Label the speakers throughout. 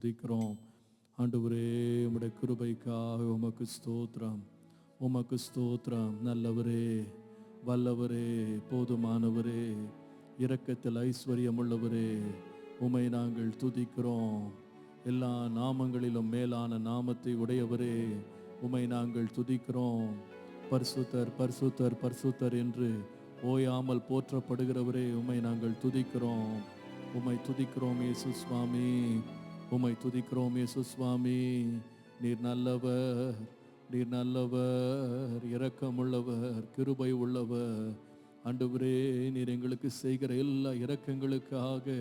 Speaker 1: துதிக்கிறோம். ஆண்டவரே, உம்முடைய கிருபைக்காக உமக்கு ஸ்தோத்திரம், உமக்கு ஸ்தோத்திரம். நல்லவரே, வல்லவரே, போதுமானவரே, இரக்கத்தில் ஐஸ்வர்யம் உள்ளவரே, உம்மை நாங்கள் துதிக்கிறோம். எல்லா நாமங்களிலும் மேலான நாமத்தை உடையவரே, உம்மை நாங்கள் துதிக்கிறோம். பரிசுத்தர் பரிசுத்தர் பரிசுத்தர் என்று ஓயாமல் போற்றப்படுகிறவரே, உம்மை நாங்கள் துதிக்கிறோம். உம்மை துதிக்கிறோம் இயேசு சுவாமி, உம்மை துதிக்கிறோம் இயேசு சுவாமி. நீர் நல்லவர், நீர் நல்லவர், இரக்கமுள்ளவர், கிருபை உள்ளவர். ஆண்டவரே, நீர் எங்களுக்கு செய்கிற எல்லா இரக்கங்களுக்காக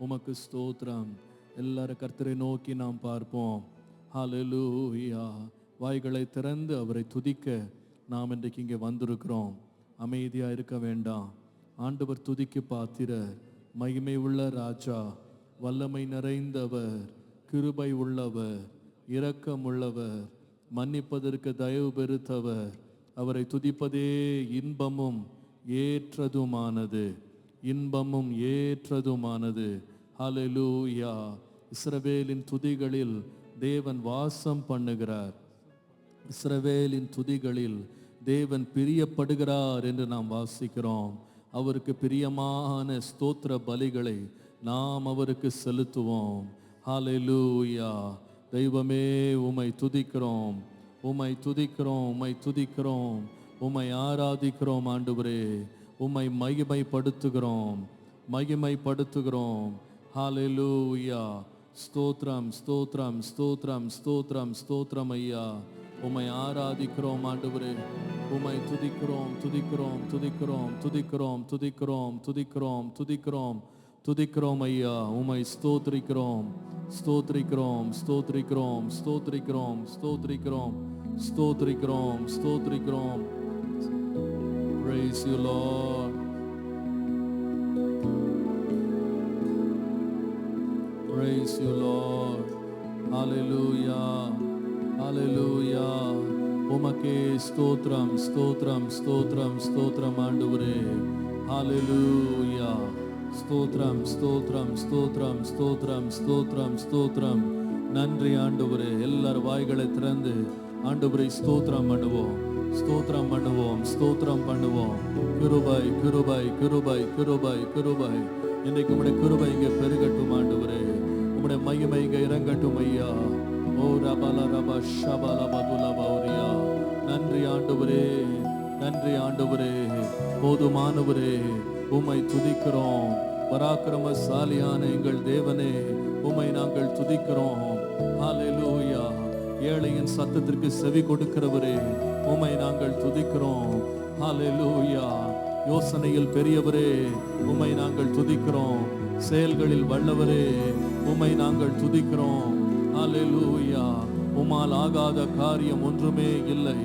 Speaker 1: உமக்கு ஸ்தோத்திரம். எல்லாரும் கர்த்தரை நோக்கி நாம் பார்ப்போம். ஹல்லேலூயா. வாய்களை திறந்து அவரை துதிக்க நாம் இன்றைக்கு இங்கே வந்திருக்கிறோம். அமைதியாக இருக்க வேண்டாம். ஆண்டவர் துதிக்கு பாத்திரர், மகிமை உள்ள ராஜா, வல்லமை நிறைந்தவர், கிருபை உள்ளவர், இரக்கம் உள்ளவர், மன்னிப்பதற்கு தயவு பெருத்தவர். அவரை துதிப்பதே இன்பமும் ஏற்றதுமானது, இன்பமும் ஏற்றதுமானது. ஹல்லேலூயா. இஸ்ரவேலின் துதிகளில் தேவன் வாசம் பண்ணுகிறார். இஸ்ரவேலின் துதிகளில் தேவன் பிரியப்படுகிறார் என்று நாம் வாசிக்கிறோம். அவருக்கு பிரியமான ஸ்தோத்திர பலிகளை நாம் அவருக்கு செலுத்துவோம். ஹல்லேலூயா. தெய்வமே, உம்மை துதிக்கிறோம், உம்மை துதிக்கிறோம், உம்மை துதிக்கிறோம், உம்மை ஆராதிக்கிறோம். ஆண்டவரே, உம்மை மகிமைப்படுத்துகிறோம், மகிமைப்படுத்துகிறோம். ஹல்லேலூயா. ஸ்தோத்திரம் ஸ்தோத்திரம் ஸ்தோத்திரம் ஸ்தோத்திரம் ஸ்தோத்திரம் ஐயா. உம்மை ஆராதிக்கிறோம் ஆண்டவரே, உம்மை துதிக்கிறோம் துதிக்கிறோம் துதிக்கிறோம் துதிக்கிறோம் துதிக்கிறோம் துதிக்கிறோம் துதிக்கிறோம் துதிக்கிறோம் ஐயா. உம்மை ஸ்தோத்திரிக்கிறோம் ஸ்தோத்திரிக்கிறோம் ஸ்தோத்திரிக்கிறோம் ஸ்தோத்திரிக்கிறோம் ஸ்தோத்திரிக்கிறோம் ஸ்தோத்திரிக்கிறோம் ஸ்தோத்திரிக்கிறோம். Praise you Lord. Praise you Lord. Hallelujah. ஹல்லேலூயா. உமக்கே ஸ்தோத்திரம் ஸ்தோத்திரம் ஸ்தோத்திரம் ஸ்தோத்திரம் ஆண்டவரே. ஹல்லேலூயா. ஸ்தோத்திரம் ஸ்தோத்திரம் ஸ்தோத்திரம் ஸ்தோத்திரம் ஸ்தோத்திரம் ஸ்தோத்திரம். நன்றி ஆண்டவரே. எல்லாரும் வாய்களை திறந்து ஆண்டவரை ஸ்தோத்திரம் பண்ணுவோம், ஸ்தோத்திரம் பண்ணுவோம், ஸ்தோத்திரம் பண்ணுவோம். கிருபை கிருபை கிருபை கிருபை கிருபை. இன்றைக்கு உம்முடைய கிருபை இங்கே பெருகட்டும் ஆண்டவரே. உம்முடைய மகிமை இங்கே இறங்கட்டும் ஐயா. ஓ ரபல ரப ஷபல பதுல பௌரியா. நன்றி ஆண்டவரே, நன்றி ஆண்டவரே, போதுமானவரே. உம்மை துதிக்கிறோம். பராக்கிரமசாலியான எங்கள் தேவனே, உம்மை நாங்கள் துதிக்கிறோம். ஹல்லேலூயா. ஏழையின் சத்தத்திற்கு செவி கொடுக்கிறவரே, உம்மை நாங்கள் துதிக்கிறோம். ஹல்லேலூயா. யோசனையில் பெரியவரே, உம்மை நாங்கள் துதிக்கிறோம். செயல்களில் வல்லவரே, உம்மை நாங்கள் துதிக்கிறோம். ஹல்லேலூயா. உம்மால் ஆகாத காரியம் ஒன்றுமே இல்லை.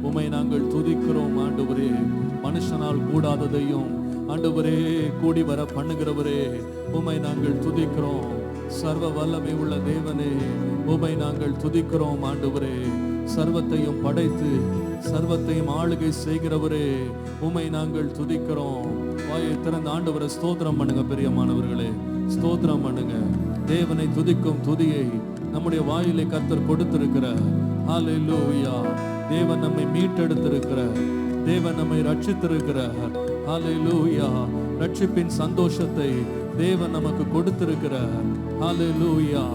Speaker 1: உம்மை நாங்கள் துதிக்கிறோம் ஆண்டவரே. மனுஷனால் கூடாததையும் ஆண்டவரே கூடி வர பண்ணுகிறவரே, உம்மை நாங்கள் துதிக்கிறோம். சர்வ வல்லமை உள்ள தேவனே, உம்மை நாங்கள் துதிக்கிறோம் ஆண்டவரே. சர்வத்தையும் படைத்து சர்வத்தையும் ஆளுகை செய்கிறவரே, உம்மை நாங்கள் துதிக்கிறோம். வாயை திறந்த ஆண்டவரை ஸ்தோத்திரம் பண்ணுங்க பிரியமானவர்களே, ஸ்தோத்திரம் பண்ணுங்க. தேவனை துதிக்கும் துதியை நம்முடைய வாயிலை கர்த்தர் கொடுத்திருக்கிறார். ஹல்லேலூயா. தேவன் நம்மை மீட்டெடுத்திருக்கிறார், தேவன் நம்மை ரட்சித்திருக்கிறார். ஹல்லேலூயா. ரட்சிப்பின் சந்தோஷத்தை தேவன் நமக்கு கொடுத்திருக்கிறார். ஹல்லேலூயா.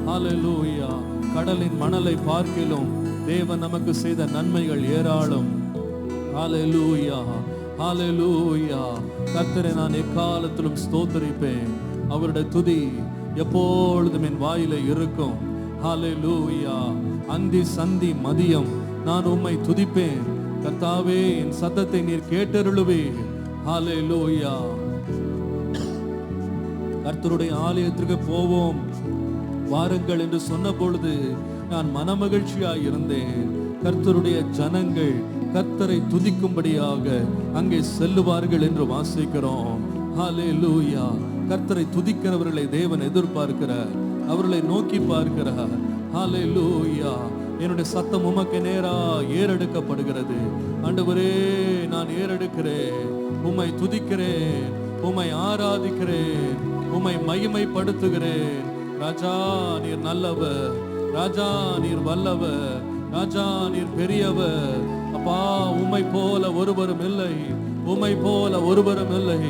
Speaker 1: ஹல்லேலூயா. கடலின் மணலை பார்க்கிலும் தேவன் நமக்கு செய்த நன்மைகள் ஏராளம். ஹல்லேலூயா. ஹல்லேலூயா. கர்த்தரை நான் எக்காலத்திலும் ஸ்தோத்திரிப்பேன். அவருடைய துதி எப்பொழுதும் என் வாயிலே இருக்கும். ஹல்லேலூயா. அந்தி சந்தி மதியம் நான் உம்மை துதிப்பேன். கர்த்தாவே, என் சத்தத்தை நீர் கேட்டருளுவீர். ஹல்லேலூயா. கர்த்தருடைய ஆலயத்திற்கு போவோம் வாருங்கள் என்று சொன்ன பொழுது நான் மனமகிழ்ச்சியாய் இருந்தேன். கர்த்தருடைய ஜனங்கள் கர்த்தரை துதிக்கும்படியாக அங்கே செல்லுவார்கள் என்று வாசிக்கிறோம். ஹல்லேலூயா. கர்த்தரை துதிக்கிறவர்களை தேவன் எதிர்பார்க்கிறார், அவர்களை நோக்கி பார்க்கிறார். ஹல்லேலூயா. என்னுடைய சத்தம் உமக்கு நேரா ஏறெடுக்கப்படுகிறது. ஆண்டவரே, நான் ஏறெடுக்கிறேன், உம்மை துதிக்கிறேன், உம்மை ஆராதிக்கிறேன், உம்மை மகிமைப்படுத்துகிறேன். ராஜா நீர் நல்லவர், ராஜா நீர் வல்லவர், ராஜா நீர் பெரியவர். அப்பா, உம்மை போல ஒருவரும் இல்லை, உம்மை போல ஒருவரும் இல்லை.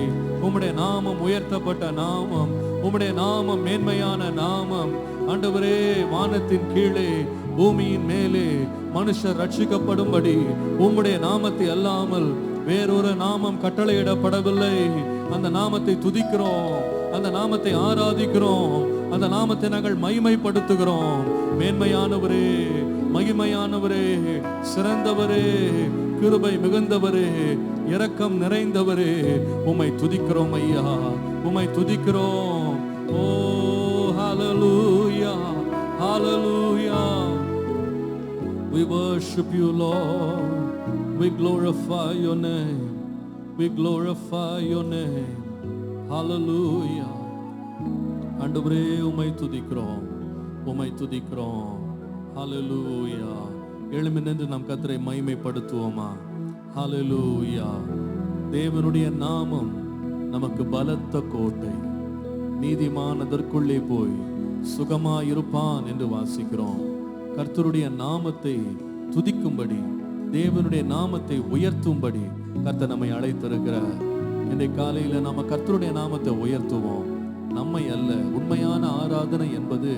Speaker 1: உம்முடைய நாமம் உயர்த்தப்பட்ட நாமம், உம்முடைய நாமம் மேன்மையான நாமம். ஆண்டவரே, வானத்தின் கீழே பூமியின் மேலே மனுஷர் ரட்சிக்கப்படும்படி உம்முடைய நாமத்தை அல்லாமல் வேறொரு நாமம் கட்டளையிடப்படவில்லை. அந்த நாமத்தை துதிக்கிறோம், அந்த நாமத்தை ஆராதிக்கிறோம், அந்த நாமத்தை நாங்கள் மகிமைப்படுத்துகிறோம். மேன்மையானவரே, மகிமையானவரே, சிறந்தவரே, கிருபை மிகுந்தவரே, இரக்கம் நிறைந்தவரே, உம்மை துதிக்கிறோம் ஐயா, உம்மை துதிக்கிறோம். ஓ ஹalleluya, hallelujah. We worship you, Lord. We glorify your name. We glorify your name. Hallelujah. ஆண்டவரே, உம்மை துதிக்கிறோம், உம்மை துதிக்கிறோம். Hallelujah. எழும்பி நின்று நாம் கர்த்தரை மகிமைப்படுத்துவோமா? Hallelujah. தேவனுடைய நாமம் நமக்கு பலத்த கோட்டை, நீதிமான் அதற்குள்ளே போய் சுகமாயிருப்பான் என்று வாசிக்கிறோம். கர்த்தருடைய நாமத்தை துதிக்கும்படி, தேவனுடைய நாமத்தை உயர்த்தும்படி கர்த்தர் நம்மை அழைத்திருக்கிறார். இன்றைய காலையில நாம கர்த்தருடைய நாமத்தை உயர்த்துவோம். நம்மை அல்ல. உண்மையான ஆராதனை என்பது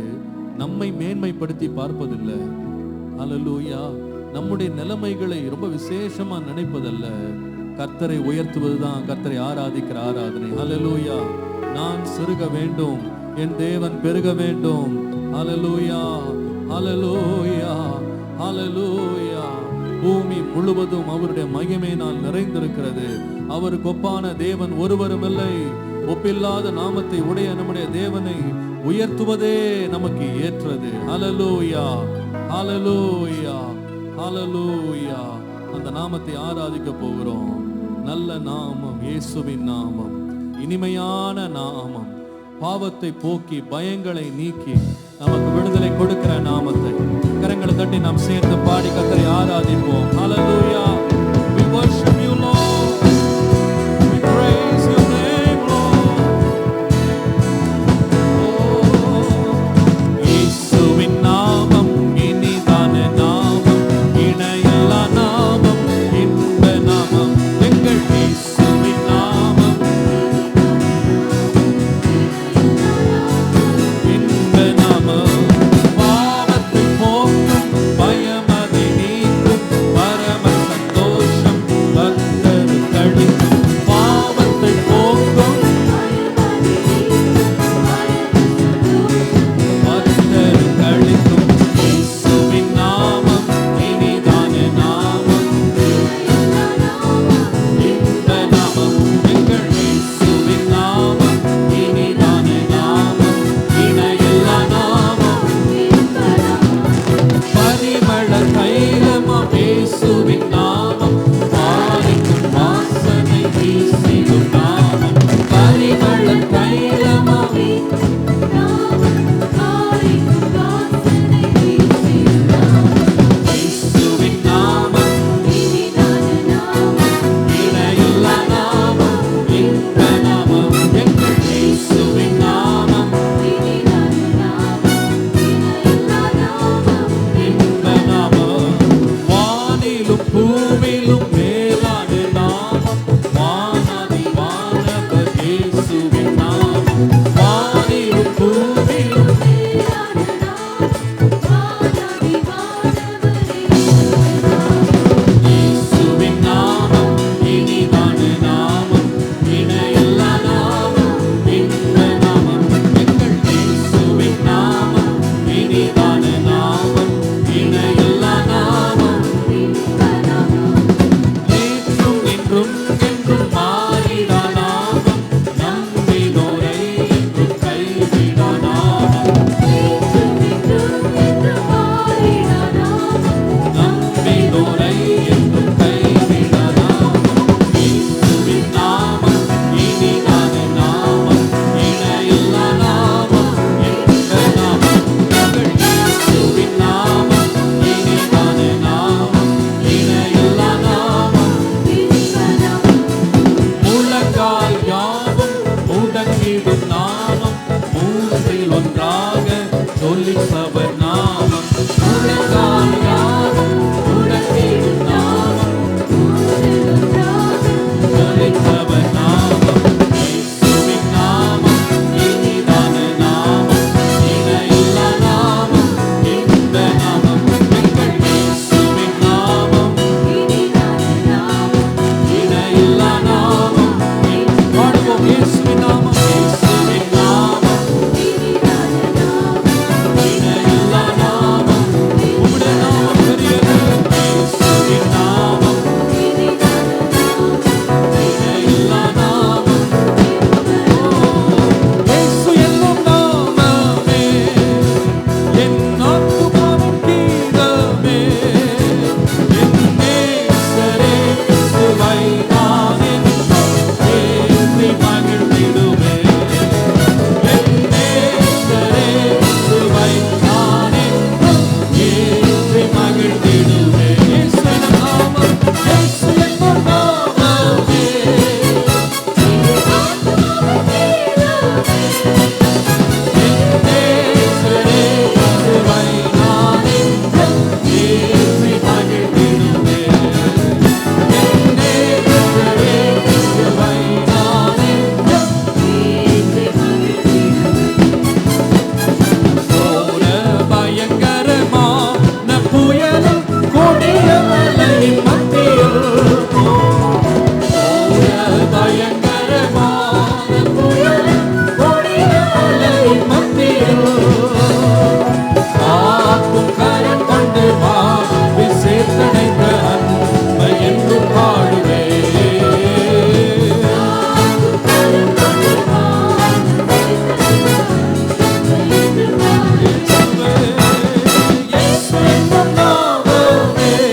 Speaker 1: நம்மை மேன்மைப்படுத்தி பார்ப்பதில்லை. ஹல்லேலூயா. நம்முடைய நிலைமைகளை ரொம்ப விசேஷமா நினைப்பதல்ல, கர்த்தரை உயர்த்துவதுதான் கர்த்தரை ஆராதிக்கிற ஆராதனை. ஹல்லேலூயா. நான் சிறுக வேண்டும், என் தேவன் பெருக வேண்டும். ஹல்லேலூயா, ஹல்லேலூயா, ஹல்லேலூயா. பூமி முழுவதும் அவருடைய மகிமையினால் நிறைந்திருக்கிறது. அவருக்கு ஒப்பான தேவன் ஒருவரும் இல்லை. ஒப்பில்லாத நாமத்தை உடைய நம்முடைய தேவனை உயர்த்துவதே நமக்கு ஏற்றது. ஹல்லேலூயா, ஹல்லேலூயா, ஹல்லேலூயா. அந்த நாமத்தை ஆராதிக்க போகிறோம். நல்ல நாமம், இயேசுவின் நாமம், இனிமையான நாமம், பாவத்தை போக்கி பயங்களை நீக்கி நமக்கு விடுதலை கொடுக்கிற நாமத்தை கரங்களை தட்டி நாம் சேர்ந்து பாடி கர்த்தரை ஆராதிப்போம். ஹல்லேலூயா. We worship you, Lord. We praise your name, Lord. இயேசுவின் நாமம் இனிதான நாமம், இணையில்லா நாமம், இன்ப நாமம், எங்கள் இயேசுவின் நாமம், இன்ப நாமம். பாவத்தை போக்கும், பயமதை நீக்கும், பரம சந்தோஷம் நாமம் உலகால் யாரும் உலகிடும் நாமம் உரைத்தவர் நாமம் இயேசுவின் நாமம் இனிதான நாமம் இணையில்லா நாமம் இன்ப நாமம் எங்கள் இயேசுவின் நாமம் இணையில்லா நாமம் பாடுவோம் இயேசுவின் நாமம் இயேசுவின் நாமம் இணையில்லா நாமம் உம்முடைய நாமம் பெரியது இயேசுவின் நாமம் இணையில்லா நாமம் இயேசு என்னும் நாமமே என் ஆத்துமாவின் கீதமே என் நேசரே இயேசுவை நான் ஏற்றி மகிழ்ந்திடுவே என் நேசரே இயேசுவை நான் ஏற்றி மகிழ்ந்திடுவே இயேசு என்னும் நாமம் இயேசு என்னும் நாமமே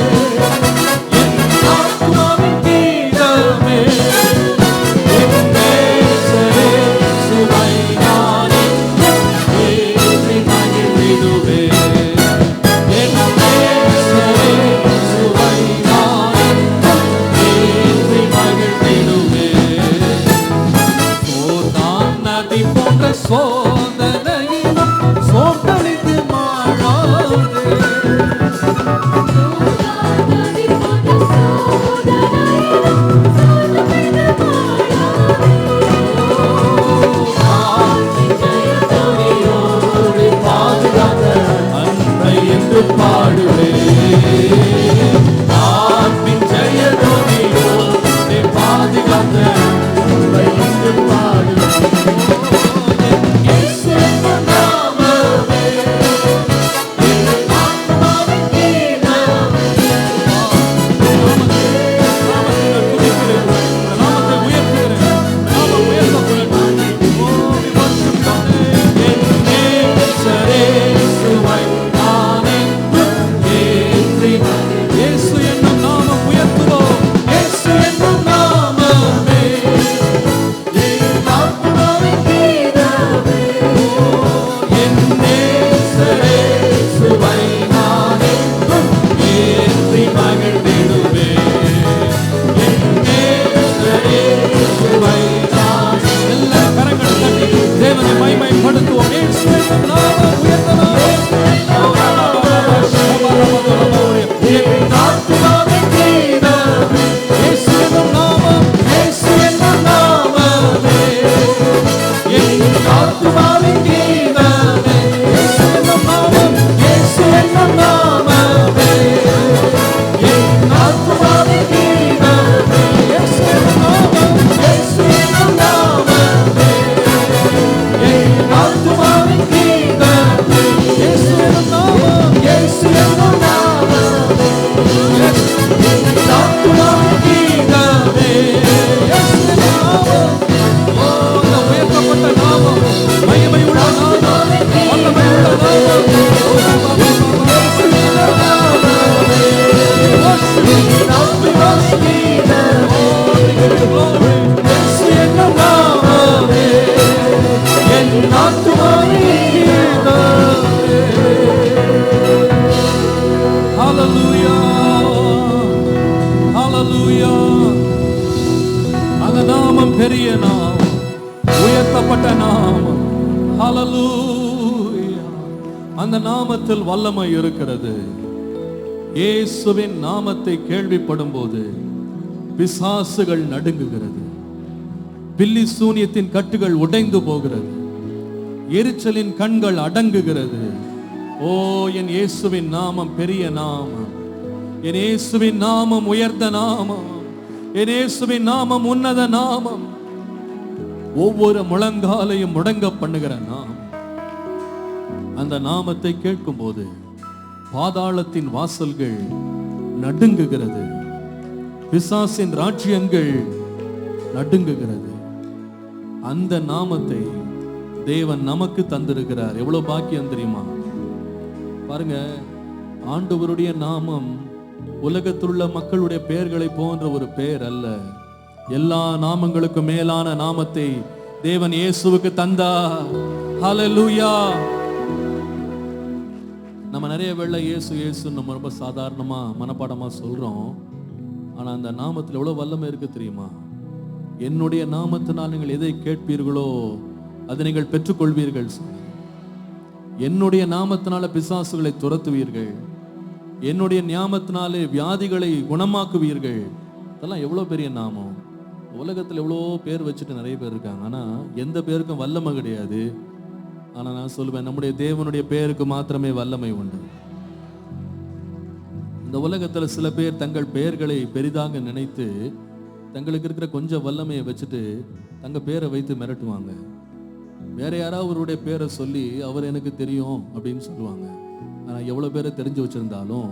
Speaker 1: சோதனையிலும் சோர்ந்தழிந்து மாறாதே அன்பை என்று பாடுவே ஆத்மின் ஜெயதோனியோடு பாதுகாத்த அன்பை என்று பாடுவே பெரிய நாமம், உயர்த்தப்பட்ட நாமம். ஹல்லேலூயா. அந்த நாமத்தில் வல்லமை இருக்கிறது. இயேசுவின் நாமத்தை கேள்விப்படும் போது பிசாசுகள் நடுங்குகிறது, பில்லி சூனியத்தின் கட்டுகள் உடைந்து போகிறது, எரிச்சலின் கண்கள் அடங்குகிறது. ஓ, என் இயேசுவின் நாமம் பெரிய நாமம், என் இயேசுவின் நாமம் உயர்ந்த நாமம், என் இயேசுவின் நாமம் உன்னத நாமம், ஒவ்வொரு முழங்காலையும் முடங்க பண்ணுகிற நாமம். அந்த நாமத்தை கேட்கும் போது பாதாளத்தின் வாசல்கள் நடுங்குகிறது, பிசாசின் ராஜ்யங்கள் நடுங்குகிறது. அந்த நாமத்தை தேவன் நமக்கு தந்திருக்கிறார். எவ்வளவு பாக்கியம் தெரியுமா? பாருங்க, ஆண்டவருடைய நாமம் உலகத்திலுள்ள மக்களுடைய பெயர்களை போன்ற ஒரு பெயர் அல்ல. எல்லா நாமங்களுக்கும் மேலான நாமத்தை தேவன் இயேசுவுக்கு தந்தார். ஹல்லேலூயா. நம்ம நிறைய வேளை இயேசு இயேசு நம்ம ரொம்ப சாதாரணமா மனப்பாடமா சொல்றோம். ஆனா அந்த நாமத்தில் எவ்வளவு வல்லமை இருக்கு தெரியுமா? என்னுடைய நாமத்தினால் நீங்கள் எதை கேட்பீர்களோ அதை நீங்கள் பெற்றுக்கொள்வீர்கள். என்னுடைய நாமத்தினால பிசாசுகளை துரத்துவீர்கள், என்னுடைய நாமத்தினாலே வியாதிகளை குணமாக்குவீர்கள். இதெல்லாம் எவ்வளவு பெரிய நாமம். உலகத்தில் எவ்வளோ பேர் வச்சுட்டு நிறைய பேர் இருக்காங்க, ஆனா எந்த பேருக்கும் வல்லமை கிடையாது. ஆனா நான் சொல்லுவேன், நம்முடைய தேவனுடைய பெயருக்கு மாத்திரமே வல்லமை உண்டு. இந்த உலகத்துல சில பேர் தங்கள் பெயர்களை பெரிதாக நினைத்து தங்களுக்கு இருக்கிற கொஞ்சம் வல்லமையை வச்சுட்டு தங்க பேரை வைத்து மிரட்டுவாங்க. வேற யாராவது அவருடைய பேரை சொல்லி அவர் எனக்கு தெரியும் அப்படின்னு சொல்லுவாங்க. ஆனா எவ்வளவு பேரை தெரிஞ்சு வச்சிருந்தாலும்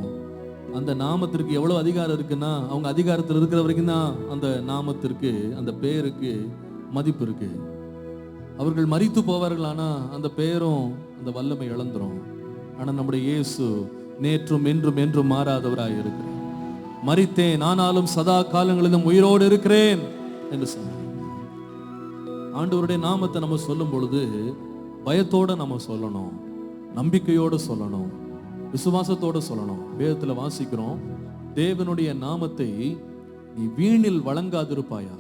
Speaker 1: அந்த நாமத்திற்கு எவ்வளவு அதிகாரம் இருக்குன்னா, அவங்க அதிகாரத்தில் இருக்கிற வரைக்கும் தான் அந்த நாமத்திற்கு, அந்த பெயருக்கு மதிப்பு இருக்கு. அவர்கள் மரித்து போவார்கள், ஆனா அந்த பெயரும் அந்த வல்லமை இழந்துரும். ஆனா நம்முடைய இயேசு நேற்றும் என்றும் என்றும் மாறாதவராய் இருக்கிறார். மரித்தேன் ஆனாலும் சதா காலங்களிலும் உயிரோடு இருக்கிறேன் என்று சொன்னார். ஆண்டவருடைய நாமத்தை நம்ம சொல்லும் பொழுது பயத்தோட நம்ம சொல்லணும், நம்பிக்கையோடு சொல்லணும், விசுவாசத்தோடு சொல்லணும். வேதத்துல வாசிக்கிறோம், தேவனுடைய நாமத்தை நீ வீணில் வழங்காதிருப்பாயா.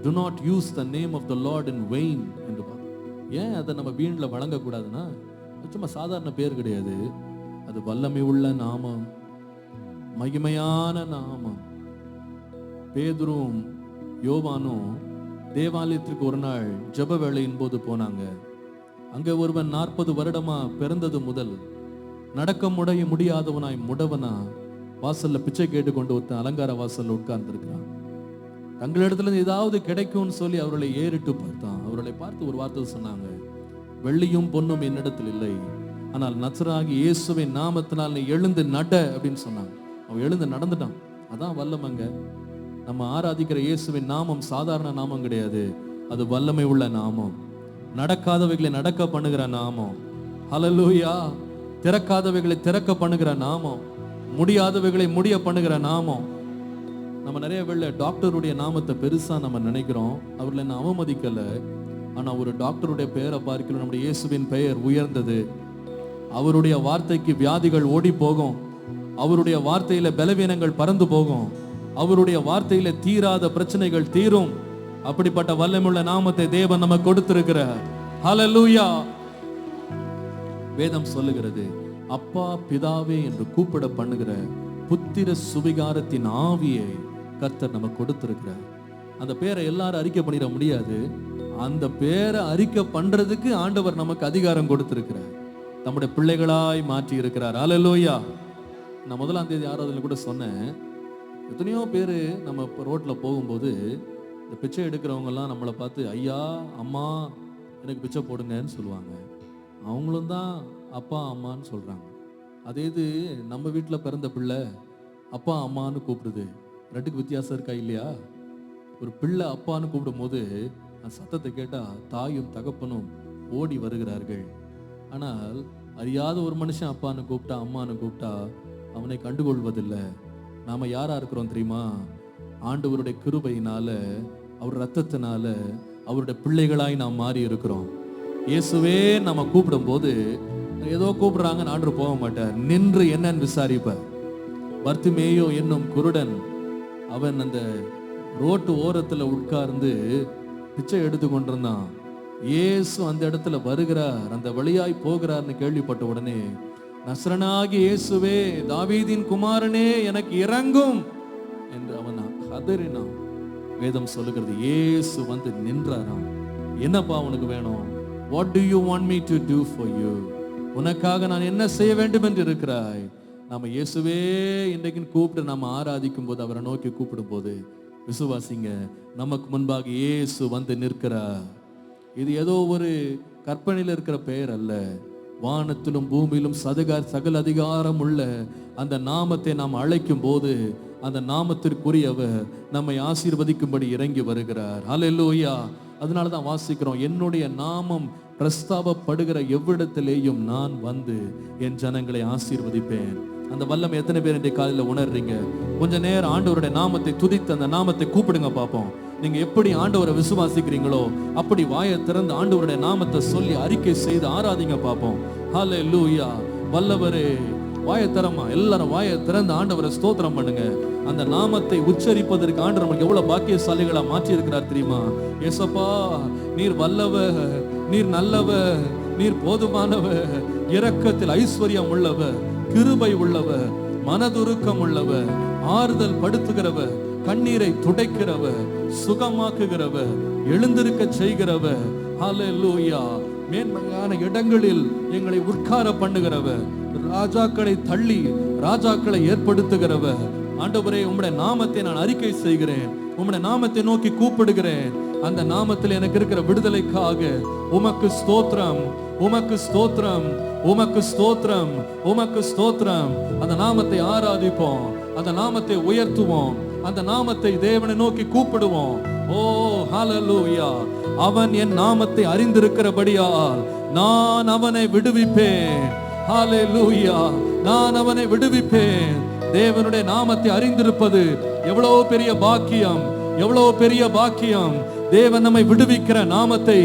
Speaker 1: Do not use the name of the Lord in vain என்று பார்க்கிறோம். ஏன் அதை நம்ம வீணில வழங்க கூடாதுன்னா, சும்மா சாதாரண பேர் கிடையாது, அது வல்லமை உள்ள நாமம், மகிமையான நாமம். பேதுரும் யோவானும் தேவாலயத்திற்கு ஒரு நாள் ஜெப வேளையின் போது போனாங்க. அங்க ஒருவன் 40 வருடமா பிறந்தது முதல் நடக்க முடியாதவனாய் முடவனா வாசல்ல பிச்சை கேட்டுக்கொண்டு ஒருத்தன் அலங்கார வாசல்ல உட்கார்ந்து இருக்கிறான். தங்களிடத்துல ஏதாவது கிடைக்கும்னு சொல்லி அவர்களை ஏறிட்டு பார்த்தான். அவர்களை பார்த்து ஒரு வார்த்தை சொன்னாங்க, வெள்ளியும் பொன்னும் என்னிடத்தில் இல்லை, ஆனால் நசராகி இயேசுவின் நாமத்தினால் நீ எழுந்து நட அப்படின்னு சொன்னாங்க. அவன் எழுந்து நடந்துட்டான். அதான் வல்லமைங்க. நம்ம ஆராதிக்கிற இயேசுவின் நாமம் சாதாரண நாமம் கிடையாது, அது வல்லமை உள்ள நாமம். நடக்காதவைகளை நடக்க பண்ணுகிற நாமம். ஹல்லேலூயா. திறக்காதவைகளை திறக்க பண்ணுகிற நாமம், முடியாதவைகளை முடிய பண்ணுகிற நாமம். நம்ம நிறைய வேளை டாக்டருடைய நாமத்தை பெருசா நம்ம நினைக்கிறோம். அவர்களை நான் அவமதிக்கல, ஆனா ஒரு டாக்டருடைய பெயரை பார்க்கல, நம்முடைய இயேசுவின் பெயர் உயர்ந்தது. அவருடைய வார்த்தைக்கு வியாதிகள் ஓடி போகும், அவருடைய வார்த்தையில பலவீனங்கள் பறந்து போகும், அவருடைய வார்த்தையில தீராத பிரச்சனைகள் தீரும். அப்படிப்பட்ட வல்லமையுள்ள நாமத்தை தேவன் நமக்கு கொடுத்திருக்கிறார். ஹல்லேலூயா. வேதம் சொல்லுகிறது, அப்பா பிதாவே என்று கூப்பிட பண்ணுகிற புத்திர சுவிகாரத்தின் ஆவியை கர்த்தர் நமக்கு கொடுத்திருக்கிறார். அந்த பேரை எல்லாரும் அறிக்கை பண்ணிட முடியாது, அந்த பேரை அறிக்கை பண்றதுக்கு ஆண்டவர் நமக்கு அதிகாரம் கொடுத்திருக்கிறார், நம்முடைய பிள்ளைகளாய் மாற்றி இருக்கிறார். ஹல்லேலூயா. நான் 1ஆம் தேதி ஆராதனையில கூட சொன்னேன், எத்தனையோ பேர் நம்ம இப்போ ரோட்ல போகும்போது இந்த பிச்சை எடுக்கிறவங்கெல்லாம் நம்மளை பார்த்து ஐயா அம்மா எனக்கு பிச்சை போடுங்கன்னு சொல்லுவாங்க. அவங்களும் தான் அப்பா அம்மான்னு சொல்றாங்க. அதே இது நம்ம வீட்டில் பிறந்த பிள்ளை அப்பா அம்மான்னு கூப்பிடுது. ரெண்டுக்கு வித்தியாசம் இருக்கா இல்லையா? ஒரு பிள்ளை அப்பான்னு கூப்பிடும் போது அந்த சத்தத்தை கேட்டால் தாயும் தகப்பனும் ஓடி வருகிறார்கள். ஆனால் அறியாத ஒரு மனுஷன் அப்பான்னு கூப்பிட்டா அம்மான்னு கூப்பிட்டா அவனை கண்டுகொள்வதில்லை. நாம யாரா இருக்கிறோம் தெரியுமா? ஆண்டவருடைய கிருபையினால, அவர் ரத்தத்தினால அவருடைய பிள்ளைகளாய் நாம் மாறி இருக்கிறோம். இயேசுவே நம்ம கூப்பிடும் போது ஏதோ கூப்பிடுறாங்கன்னு ஆண்டவர் போக மாட்டார், நின்று என்னன்னு விசாரிப்பார். பர்த்திமேயோ என்னும் குருடன், அவன் அந்த ரோட்டு ஓரத்துல உட்கார்ந்து பிச்சை எடுத்து கொண்டிருந்தான். இயேசு அந்த இடத்துல வருகிறார், அந்த வழியாய் போகிறார்னு கேள்விப்பட்ட உடனே, நசரனாகி இயேசுவே, தாவீதின் குமாரனே, எனக்கு இறங்கும் என்று அவன் கதறினான். வேதம் சொல்லுகிறது, இயேசு வந்து நின்றாராம். என்னப்பா உனக்கு வேணும்? What do you want me to do for you? உனக்காக நான் என்ன செய்ய வேண்டும் என்று இருக்கிறாய்? நம்ம இயேசுவே இன்றைக்கு கூப்பிட்டு நம்ம ஆராதிக்கும் போது, அவரை நோக்கி கூப்பிடும் போது, விசுவாசிங்க, நமக்கு முன்பாக இயேசு வந்து நிற்கிறார். இது ஏதோ ஒரு கற்பனையில் இருக்கிற பெயர் அல்ல. வானத்திலும் பூமியிலும் சகல அதிகாரம் உள்ள அந்த நாமத்தை நாம் அழைக்கும் போது, அந்த நாமத்திற்குரியவர் நம்மை ஆசீர்வதிக்கும்படி இறங்கி வருகிறார். ஹல்லேலூயா. அதனால தான் வாசிக்கிறோம், என்னுடைய நாமம் பிரஸ்தாபப்படுகிற எவ்விடத்திலேயும் நான் வந்து என் ஜனங்களை ஆசீர்வதிப்பேன். அந்த வல்லமை எத்தனை பேர் இன்றைய காலையில் உணர்றீங்க? கொஞ்ச நேரம் ஆண்டவருடைய நாமத்தை துதித்து அந்த நாமத்தை கூப்பிடுங்க பார்ப்போம். நீங்க எப்படி ஆண்டவரை விசுவாசிக்கிறீங்களோ அப்படி வாயை திறந்து ஆண்டவருடைய நாமத்தை சொல்லி அறிக்கை செய்து ஆராதிங்க பார்ப்போம். ஹல்லேலூயா. வல்லவரே, வாயை திறமா, எல்லாரும் வாயை திறந்து ஆண்டவரை ஸ்தோத்திரம் பண்ணுங்க. அந்த நாமத்தை உச்சரிப்பதற்கு ஆண்டவர் நமக்கு எவ்வளவு பாக்கியசாலிகளா மாற்றி இருக்கிறார் தெரியுமா? ஏசப்பா, நீர் வல்லவர், நீர் நல்லவர், நீர் போதுமானவர், இரக்கத்தில் ஐஸ்வர்யம் உள்ளவர், கிருபை உள்ளவர், மனதுருக்கம் உள்ளவர், ஆறுதல் படுத்துகிறவர், கண்ணீரை துடைக்கிறவர், சுகமாக்குகிறவர், எழுந்திருக்க செய்கிறவர். ஹல்லேலூயா. மேன்மையான இடங்களில் எங்களை உட்கார பண்ணுகிறவர், ராஜாக்களை தள்ளி ராஜாக்களை ஏற்படுத்துகிறவர். ஆண்டவரே, உம்முடைய நாமத்தை நான் அறிக்கை செய்கிறேன், உம்முடைய நாமத்தை நோக்கி கூப்பிடுகிறேன். அந்த நாமத்தில் எனக்கு இருக்கிற விடுதலைக்காக உமக்கு ஸ்தோத்திரம், உமக்கு ஸ்தோத்திரம், உமக்கு ஸ்தோத்திரம், உமக்கு ஸ்தோத்திரம். அந்த நாமத்தை ஆராதிப்போம், அந்த நாமத்தை உயர்த்துவோம், அந்த நாமத்தை தேவனை நோக்கி கூப்பிடுவோம். ஓ ஹல்லேலூயா. அவன் என் நாமத்தை அறிந்திருக்கிறபடியால் நான் அவனை விடுவிப்பேன். ஹல்லேலூயா. நான் அவனை விடுவிப்பேன். தேவனுடைய நாமத்தை அறிந்திருப்பது எவ்வளவு பெரிய பாக்கியம், எவ்வளவு பெரிய பாக்கியம். தேவன் நம்மை விடுவிக்கிற நாமத்தை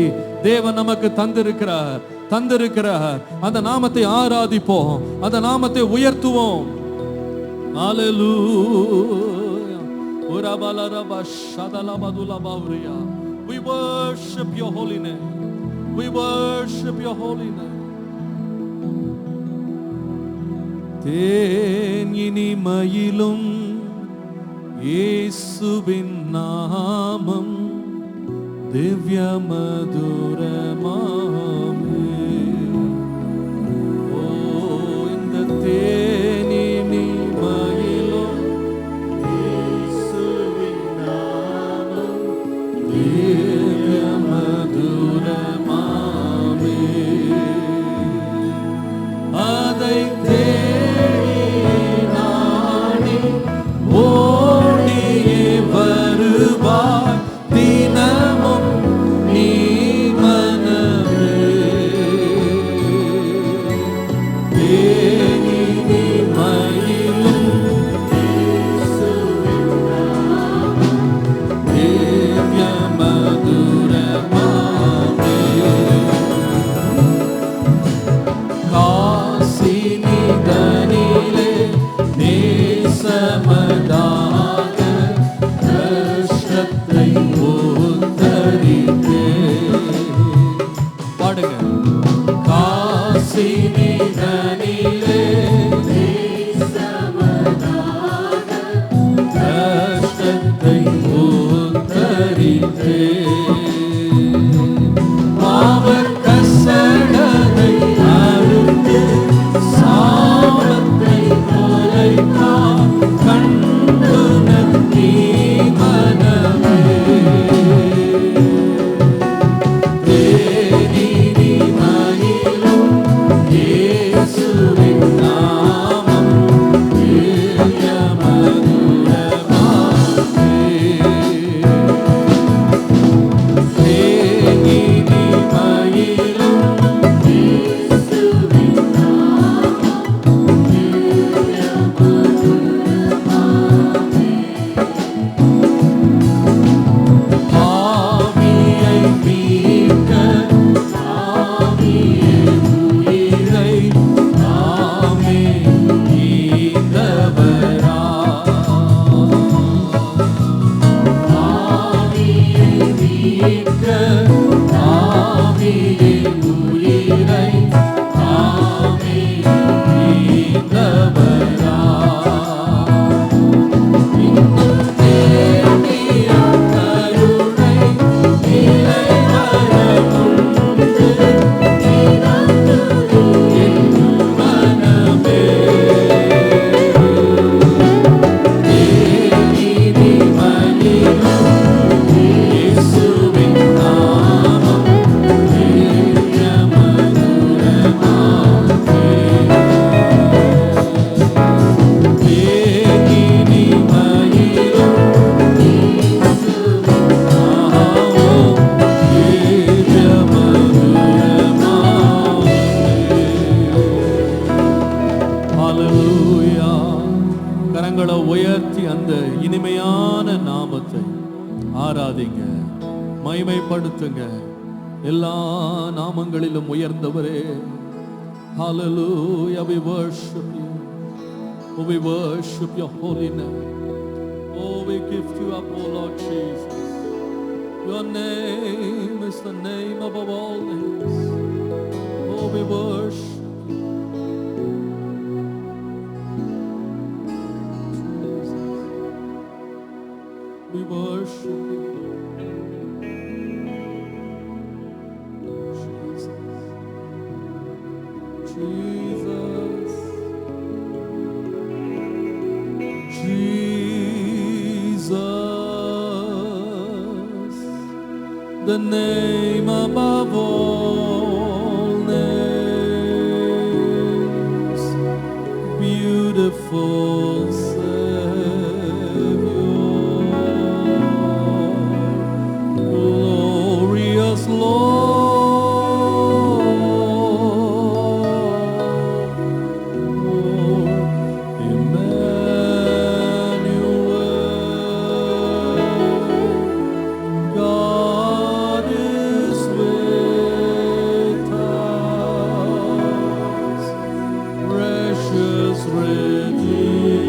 Speaker 1: தேவன் நமக்கு தந்திருக்கிறார். அந்த நாமத்தை ஆராதிப்போம், அந்த நாமத்தை உயர்த்துவோம். ஹல்லேலூயா. We worship your holy name. We worship your holy name. தேன் இனிமையிலும் இயேசுவின் நாமம் திவ்ய மதுரமாமே. ஓ, இந்த தேன் இனிமையிலும் இயேசுவின் நாமம் திவ்ய மதுரமாமே. அதை பாடுங்க. காசினி தனிலே ஆராதிங்க, மகிமைப்படுத்துங்க. எல்லா நாமங்களிலும் உயர்ந்தவரே, hallelujah, we worship you. Oh, we worship your holy name. Oh, we give you up, oh Lord Jesus. Your name is the name above all names. Oh, we worship. We worship you. Jesus. Jesus. The name above all names. Beautiful Redeemer.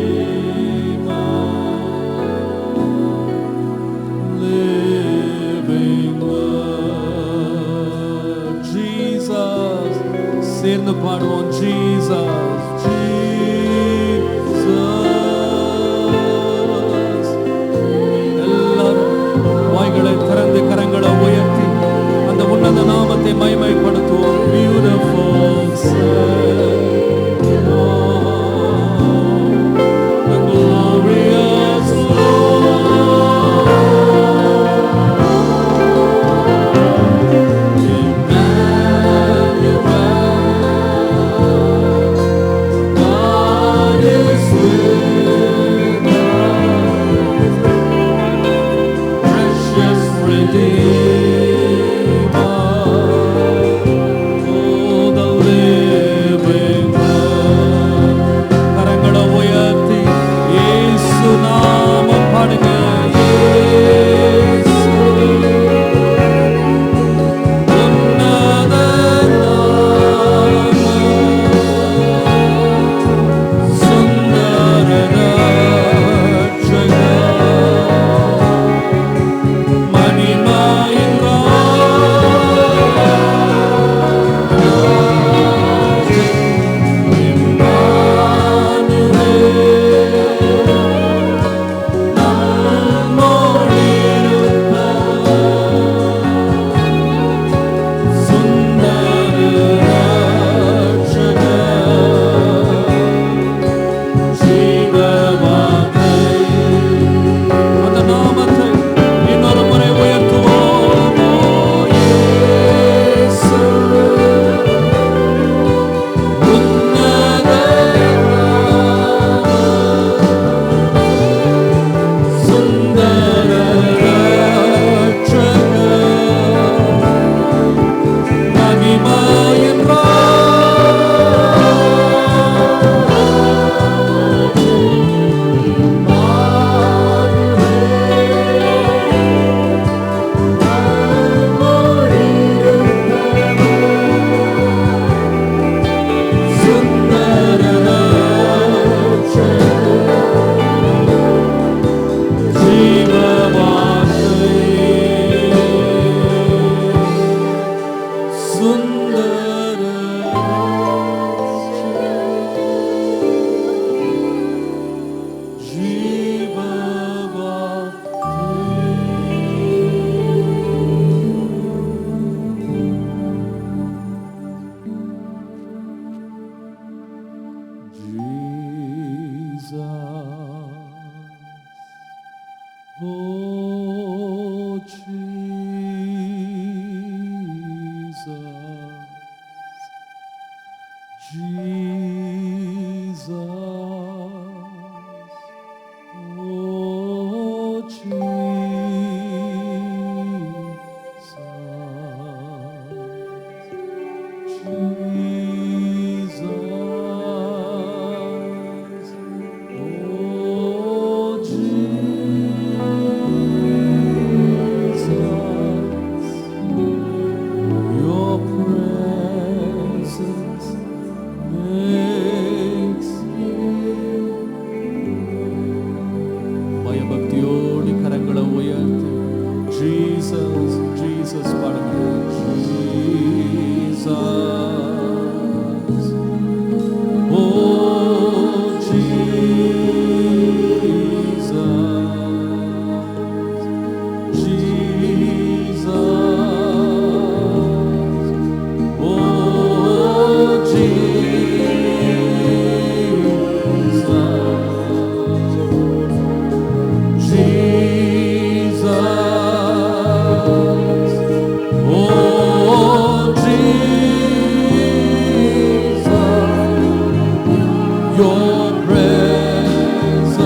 Speaker 1: Your presence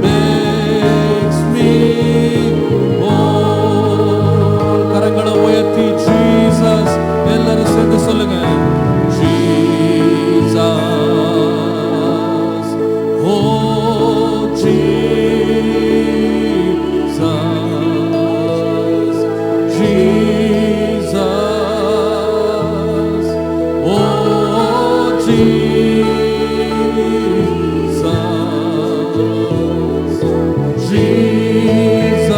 Speaker 1: makes me whole. கரங்களை உயர்த்தி Jesus எல்லாரும் சேர்ந்து சொல்லுங்க. Jesus, oh Jesus, Jesus, oh Jesus, Jesus,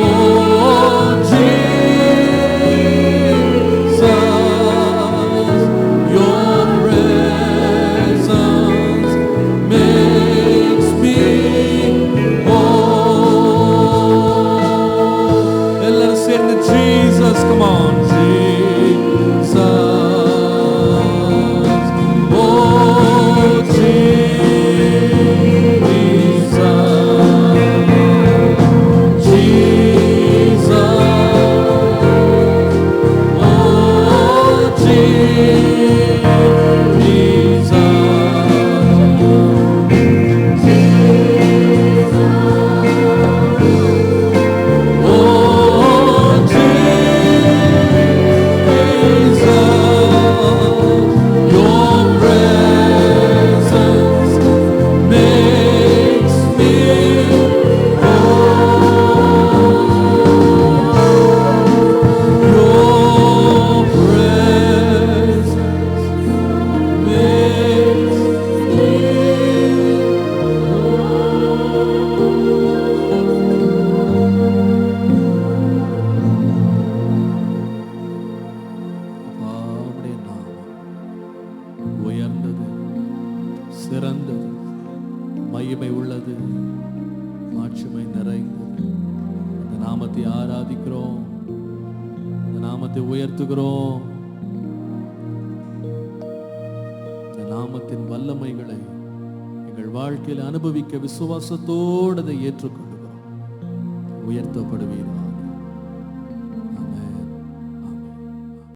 Speaker 1: oh Jesus, your presence makes me whole. எல்லாரும் சேர்ந்து Jesus, come on, Jesus, oh Jesus, Jesus, oh Jesus, oh Jesus, your presence makes me whole. Your presence makes me அவருடைய நாமம் உயர்ந்தது, சிறந்தது, மகிமை உள்ளது, மாட்சிமை நிறைந்தது. இந்த நாமத்தை ஆராதிக்கிறோம், இந்த நாமத்தை உயர்த்துகிறோம். இந்த நாமத்தின் வல்லமைகளை எங்கள் வாழ்க்கையில் அனுபவிக்க விசுவாசத்தோடு அதை ஏற்றுக்கொள்கிறோம். உயர்த்தப்படுவீர்கள்.